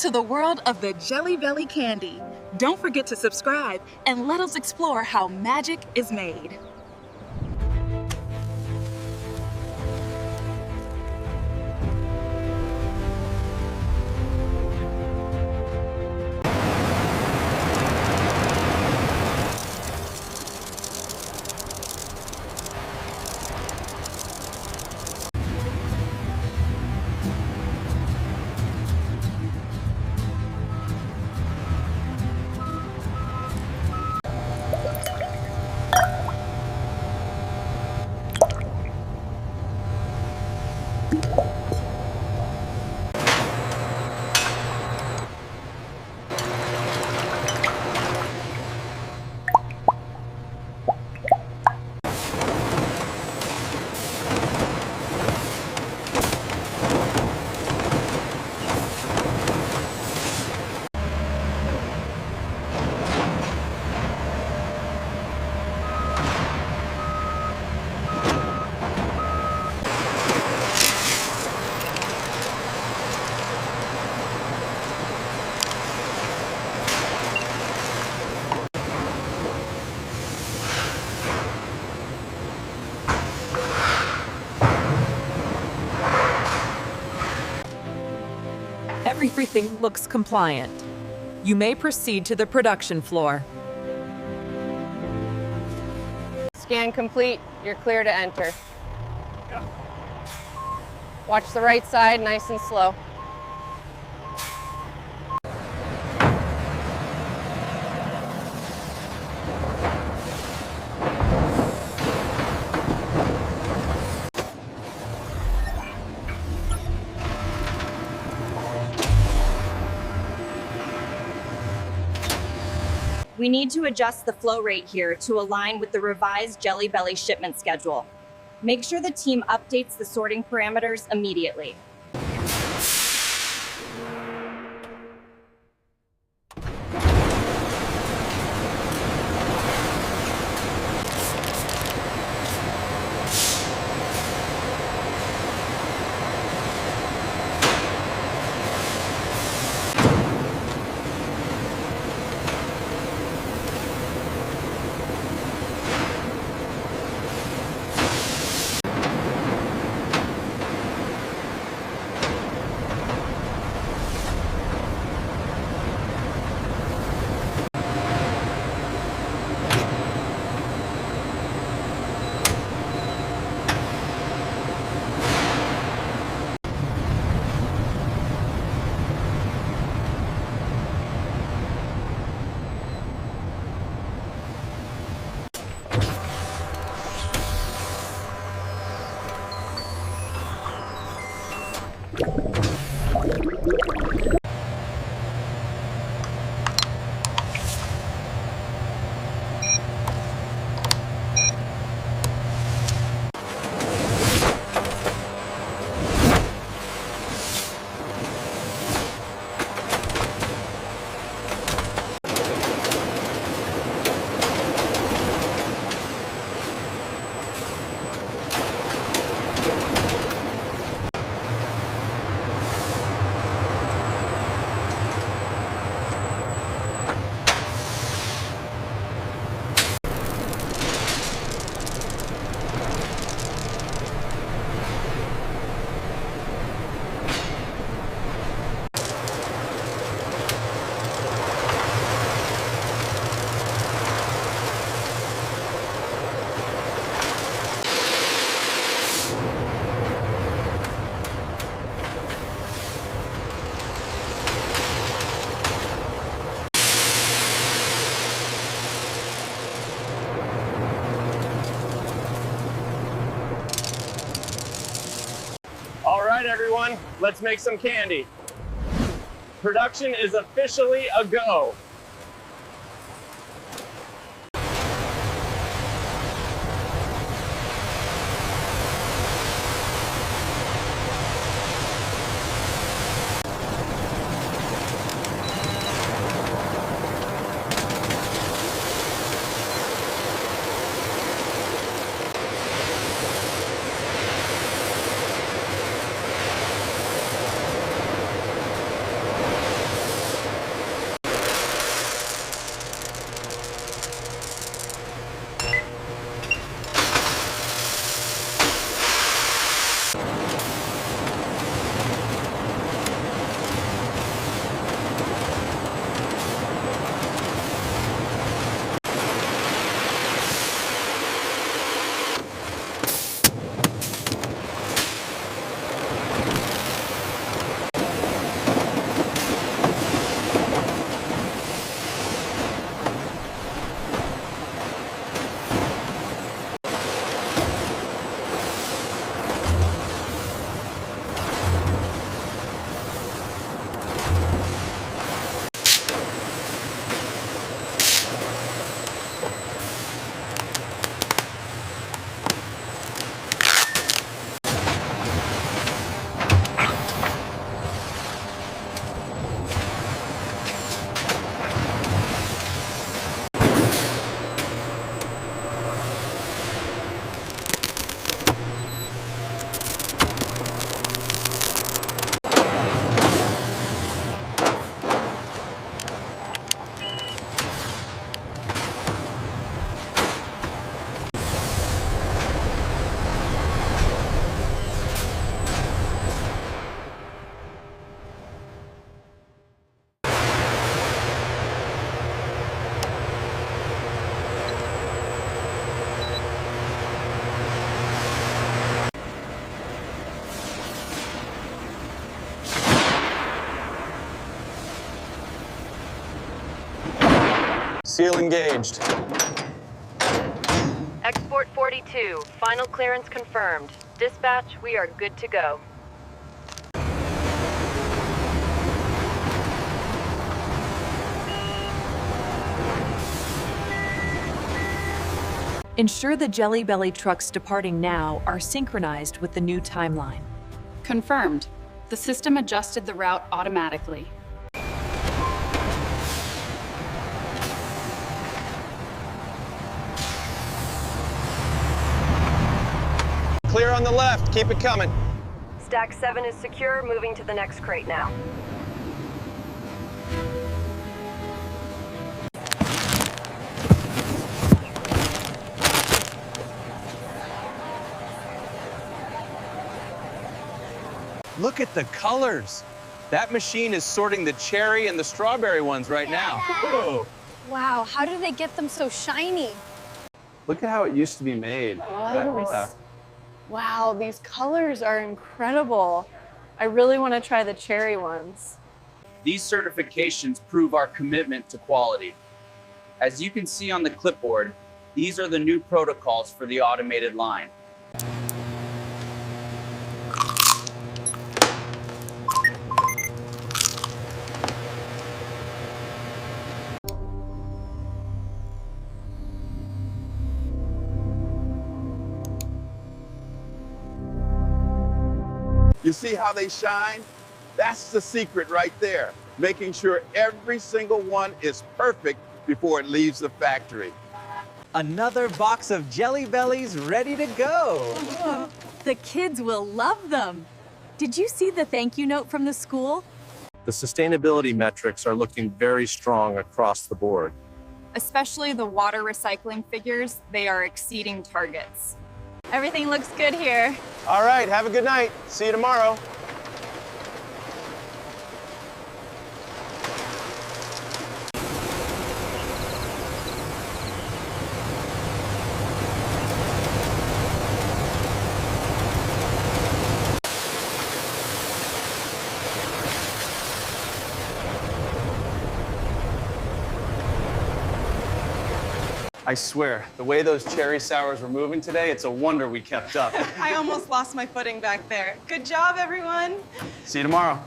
to the world of the Jelly Belly candy. Don't forget to subscribe and let us explore how magic is made. Everything looks compliant. You may proceed to the production floor. Scan complete. You're clear to enter. Watch the right side, nice and slow. We need to adjust the flow rate here to align with the revised Jelly Belly shipment schedule. Make sure the team updates the sorting parameters immediately. All right, everyone, let's make some candy. Production is officially a go. Seal engaged. Export 42, final clearance confirmed. Dispatch, we are good to go. Ensure the Jelly Belly trucks departing now are synchronized with the new timeline. Confirmed. The system adjusted the route automatically. Clear on the left. Keep it coming. Stack 7 is secure, moving to the next crate now. Look at the colors. That machine is sorting the cherry and the strawberry ones right now. Whoa. Wow, how do they get them so shiny? Look at how it used to be made. Wow, these colors are incredible. I really want to try the cherry ones. These certifications prove our commitment to quality. As you can see on the clipboard, these are the new protocols for the automated line. You see how they shine? That's the secret right there. Making sure every single one is perfect before it leaves the factory. Another box of Jelly Bellies ready to go. The kids will love them. Did you see the thank you note from the school? The sustainability metrics are looking very strong across the board. Especially the water recycling figures, they are exceeding targets. Everything looks good here. All right, have a good night. See you tomorrow. I swear, the way those cherry sours were moving today, it's a wonder we kept up. I almost lost my footing back there. Good job, everyone. See you tomorrow.